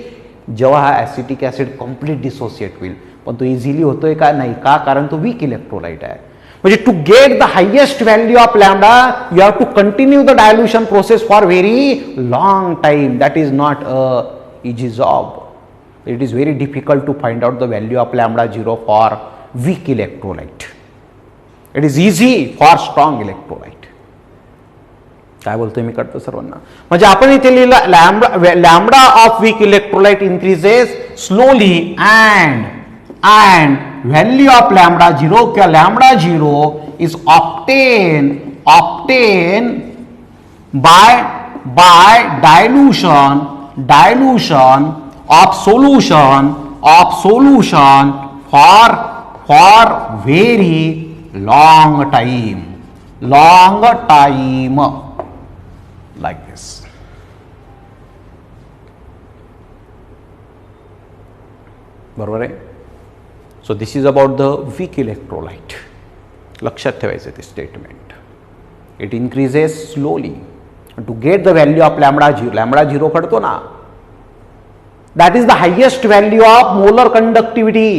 जेव्हा हा ऍसिटिक ऍसिड कम्प्लीट डिसोसिएट होईल. पण तो इझिली होतोय का? नाही. का? कारण तो वीक इलेक्ट्रोलाइट आहे. म्हणजे to get the highest value of lambda you have to continue the dilution process for very long time. That is not a easy job. It is very difficult to find out the value of lambda 0 for weak electrolyte. It is easy for strong electrolyte. काय बोलतोय मी? कळतं सर्वांना? म्हणजे आपण इथे लिहिलं lambda of weak electrolyte increases slowly and value of lambda 0 किंवा lambda 0 is obtained by dilution of solution for very long time like this. बरोबर आहे? So this is about the weak electrolyte. लक्षात ठेवायचं ते statement. It increases slowly to get the value of lambda 0. Lambda 0 पडतो ना, that is the highest value of molar conductivity.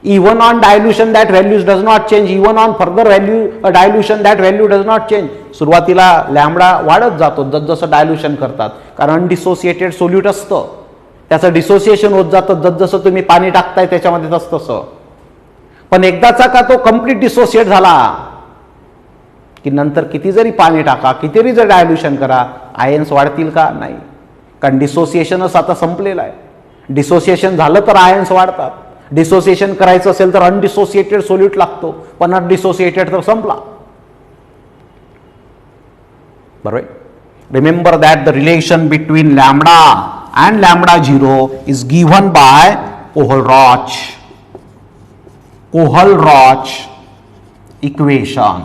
Even on dilution that values does not change. Even on further value dilution that value does not change. सुरुवातीला लॅम्बडा वाढत जातो जसं डायल्युशन करतात, कारण डिसोसिएटेड सोल्यूट असतं. त्याचं डिसोसिएशन होत जातं जसं तुम्ही पाणी टाकताय त्याच्यामध्ये तसं. पण एकदाचा का तो कम्प्लीट डिसोसिएट झाला की नंतर किती जरी पाणी टाका, किती जरी डायल्युशन करा, आयन्स वाढतील का? नाही. कारण डिसोसिएशनच आता संपलेलं आहे. डिसोसिएशन झालं तर आयन्स वाढतात. डिसोसिएशन करायचं असेल तर अनडिसोसिएटेड सोल्यूट लागतो, पण अनडिसोसिएटेड तर संपला. बरोबर. Remember that the relation between lambda and lambda 0 is given by Kohl-Roch equation.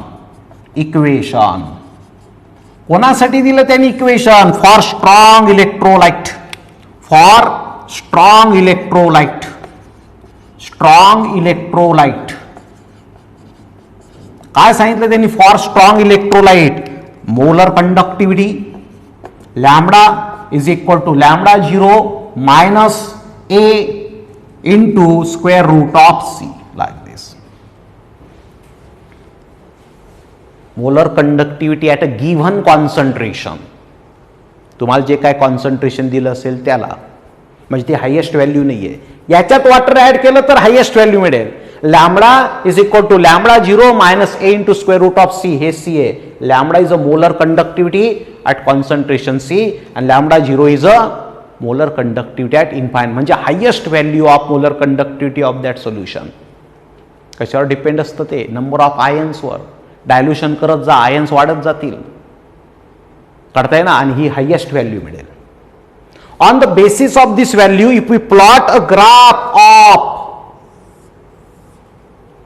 कोणासाठी दिलं त्यांनी इक्वेशन? For strong electrolyte. काय सांगितलं त्यांनी? For strong electrolyte molar conductivity lambda is equal to lambda 0 minus A into square root of C, like this. Molar conductivity at a given concentration. तुम्हाला जे काय कॉन्सन्ट्रेशन दिलं असेल त्याला म्हणजे ती हायेस्ट व्हॅल्यू नाही आहे. याच्यात वॉटर ऍड केलं तर हायेस्ट व्हॅल्यू मिळेल. Lambda is equal to lambda 0 minus A into square root of C. हे सी आहे. Lambda is a molar conductivity at concentration C and lambda 0 is a molar conductivity at infinite. म्हणजे highest value of molar conductivity of that solution. कशावर डिपेंड असतं ते? Number of आयन्सवर. डायल्युशन करत जा, आयन्स वाढत जातील. कळतंय ना? आणि ही हायेस्ट व्हॅल्यू मिळेल. On the basis of this value if we plot a graph of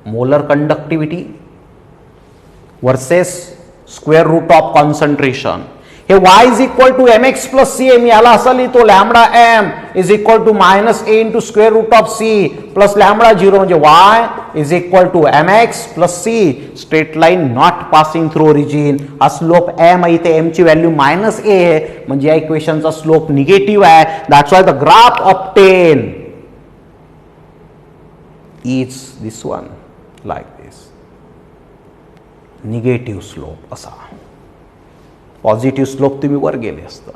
molar conductivity versus square root of concentration. हे y is equal to M X plus C आहे. मी याला असं लिहितो lambda M is equal to minus A into square root of C plus lambda 0 म्हणजे y is equal to M X plus C. Straight line not passing through origin. हा स्लोप एम आहे, इथे एम ची व्हॅल्यू मायनस ए आहे म्हणजे या इक्वेशनचा स्लोप निगेटिव्ह आहे. That's why the graph obtain is this one like this. Negative slope असा. पॉझिटिव्ह स्लोप तुम्ही वर गेले असतं.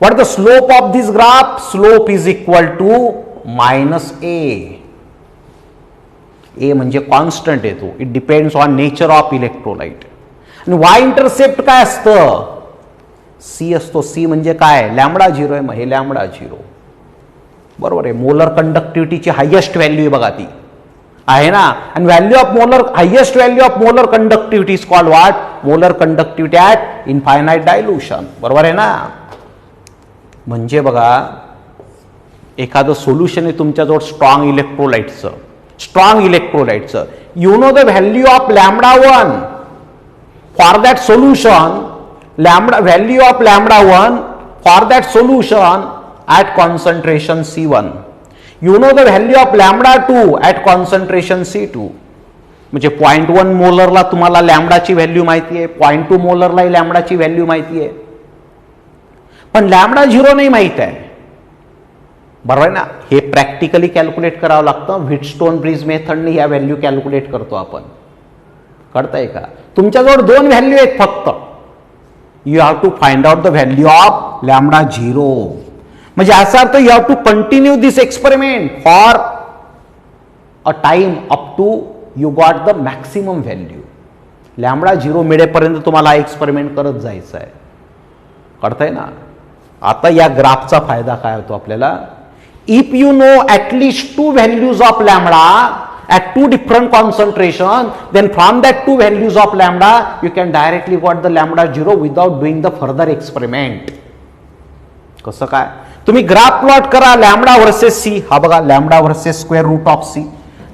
What the slope of this graph? Slope is equal to minus A. A म्हणजे कॉन्स्टंट येतो. It depends on nature of electrolyte. आणि वाय इंटरसेप्ट काय असतं? सी असतो. सी म्हणजे काय? लॅमडा 0 आहे. मग हे लॅमडा 0 बरोबर आहे. मोलर कंडक्टिव्हिटीची हायेस्ट व्हॅल्यू आहे बघा, ती आहे ना. आणि value of molar, highest value of molar conductivity is called what? Molar conductivity at infinite dilution. बरोबर आहे ना. म्हणजे बघा, एखादं सोल्युशन आहे तुमच्याजवळ स्ट्रॉंग इलेक्ट्रोलाइटचं, स्ट्रॉंग इलेक्ट्रोलाइटचं. You know the value of lambda 1 for that solution. Lambda value of lambda 1 for that solution at concentration C1. You know the value of lambda 2 at concentration C2. म्हणजे 0.1 मोलरला तुम्हाला लॅमडाची व्हॅल्यू माहिती आहे, 0.2 मोलरलाही लॅमडाची व्हॅल्यू माहिती आहे, पण लॅमडा 0 नाही माहित आहे. बरोबर आहे ना. हे प्रॅक्टिकली कॅल्क्युलेट करावं लागतं. व्हिटस्टोन ब्रिज मेथडने ह्या व्हॅल्यू कॅल्क्युलेट करतो आपण. कळतंय का? तुमच्याजवळ 2 व्हॅल्यू आहेत फक्त. You have to find out the value of lambda 0. म्हणजे असा अर्थ you have to continue this experiment for a time up to you got the maximum value. Lambda 0 मिळेपर्यंत तुम्हाला एक्सपेरिमेंट करत जायचं आहे. कळतंय ना. आता या ग्राफचा फायदा काय होतो आपल्याला? If you know at least 2 values of lambda at 2 different concentration, then from that 2 values of lambda you can directly got the lambda 0 without doing the further experiment. कसं काय? तुम्ही ग्राफ प्लॉट करा लॅमडा वर्सेस सी. हा बघा, lambda versus square root of C.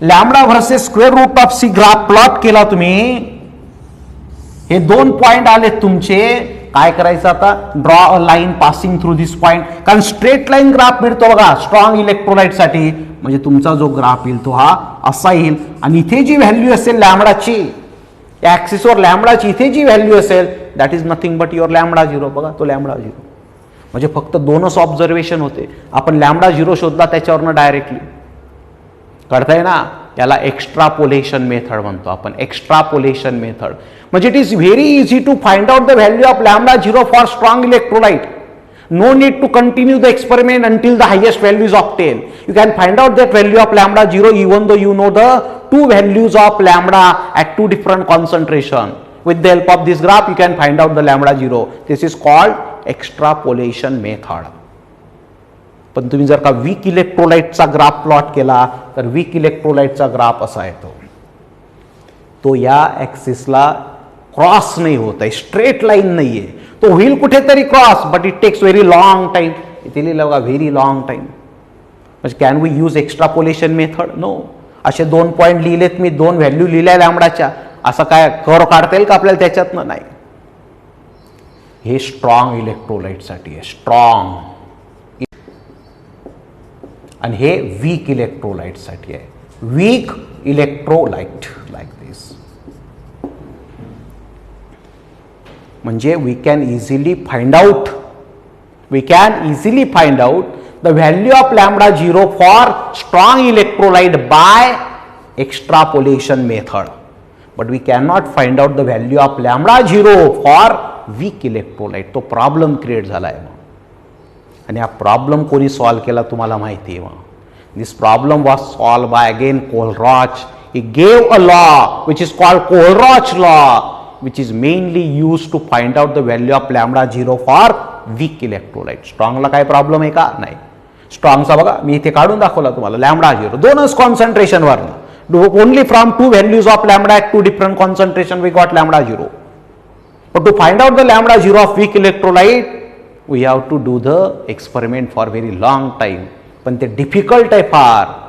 Lambda versus square root of C graph plot केला तुम्ही. हे 2 पॉइंट आले तुमचे. काय करायचं आता? Draw a line passing through this point. कारण स्ट्रेट लाईन ग्राफ मिळतो बघा स्ट्रॉंग इलेक्ट्रोलाइट साठी. म्हणजे तुमचा जो ग्राफ येईल तो हा असा येईल. आणि इथे जी व्हॅल्यू असेल लॅमडाची, या ऍक्सिसवर लॅमडाची इथे जी व्हॅल्यू असेल that is nothing but your lambda 0. बघा, तो लॅमडा 0. म्हणजे फक्त 2च ऑब्झर्वेशन होते. आपण लॅमडा 0 शोधला त्याच्यावरनं डायरेक्टली. कळतंय ना. याला एक्स्ट्रापोलेशन मेथड म्हणतो आपण. एक्स्ट्रापोलेशन मेथड म्हणजे it is very easy to find out the value of lambda 0 for strong electrolyte. No need to continue the experiment until the highest value is obtained. You can find out that value of lambda 0 even though you know the 2 values of lambda at 2 different concentration. With the help of this graph you can find out the lambda 0. This is called extrapolation method. पण तुम्ही जर का वीक इलेक्ट्रोलाइटचा ग्राफ प्लॉट केला तर वीक इलेक्ट्रोलाइटचा ग्राफ असा येतो. तो या ॲक्सिसला क्रॉस नाही होत आहे, स्ट्रेट लाईन नाही आहे. तो होईल कुठेतरी cross, but it takes very long time. इथे लिहिलं बघा, व्हेरी लॉंग टाइम. म्हणजे can we use extrapolation method? No. असे 2 पॉइंट लिहिलेत मी, 2 व्हॅल्यू लिहिल्या लॅमडाच्या. असं काय कर्व काढता येईल का आपल्याला त्याच्यातनं? नाही. हे स्ट्रॉंग इलेक्ट्रोलाइटसाठी आहे, स्ट्रॉंग. आणि हे वीक इलेक्ट्रोलाइटसाठी आहे, वीक इलेक्ट्रोलाइट लाईक दिस. म्हणजे we can easily find out the value of lambda 0 for strong electrolyte by extrapolation method. But we can not find out the value of lambda 0 for weak electrolyte. तो प्रॉब्लेम क्रिएट झाला आहे. आणि हा प्रॉब्लेम कोणी सॉल्व्ह केला तुम्हाला माहिती आहे मग. This problem was solve by again Kohlrausch. He gave a law which is called Kohlrausch law, which is mainly used to find out the value of lambda 0 for weak electrolyte. स्ट्रॉंगला काय प्रॉब्लेम आहे का? नाही. स्ट्रॉंगचा बघा मी इथे काढून दाखवला तुम्हाला लॅम्बडा 0 दोनच कॉन्सन्ट्रेशनवर, only from 2 values of lambda at 2 different concentration we got lambda 0. But to find out the lambda 0 of weak electrolyte we have to do the experiment for very long time. पण ते डिफिकल्ट आहे फार.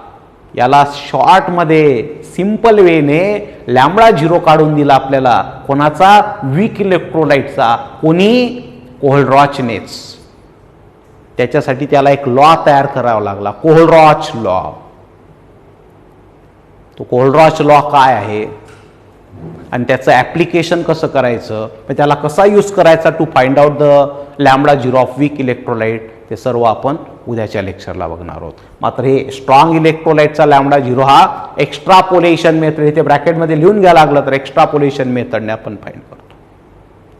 याला शॉर्टमध्ये सिंपल वेने लॅम्बडा 0 काढून दिला आपल्याला. कोणाचा? वीक इलेक्ट्रोलाइटचा. कोणी? कोहलरॉचनेच. त्याच्यासाठी त्याला एक लॉ तयार करावा लागला, कोहलरॉच लॉ. तो कोहलरॉच लॉ काय आहे आणि त्याचं ॲप्लिकेशन कसं करायचं, त्याला कसा यूज करायचा to find out the lambda 0 of weak electrolyte, ते सर्व आपण उद्याच्या लेक्चरला बघणार आहोत. मात्र हे स्ट्रॉंग इलेक्ट्रोलाइटचा लॅम्बडा 0 हा एक्स्ट्रापोलेशन मेथड, इथे ब्रॅकेटमध्ये लिहून घ्यायला लागलं तर एक्स्ट्रापोलेशन मेथडने आपण फाइंड करतो.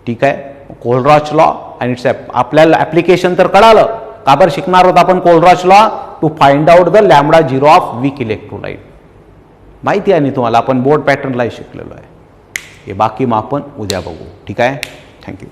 ठीक आहे. कोहलरॉच लॉ आणि इट्स आपल्याला ॲप्लिकेशन तर कळालं. का बरं शिकणार आहोत आपण Kohlrausch law? To find out the lambda 0 of weak electrolyte. माहिती आहे आणि तुम्हाला आपण बोर्ड पॅटर्नलाही शिकलेलो आहे. हे बाकी मग आपण उद्या बघू. ठीक आहे. थँक्यू.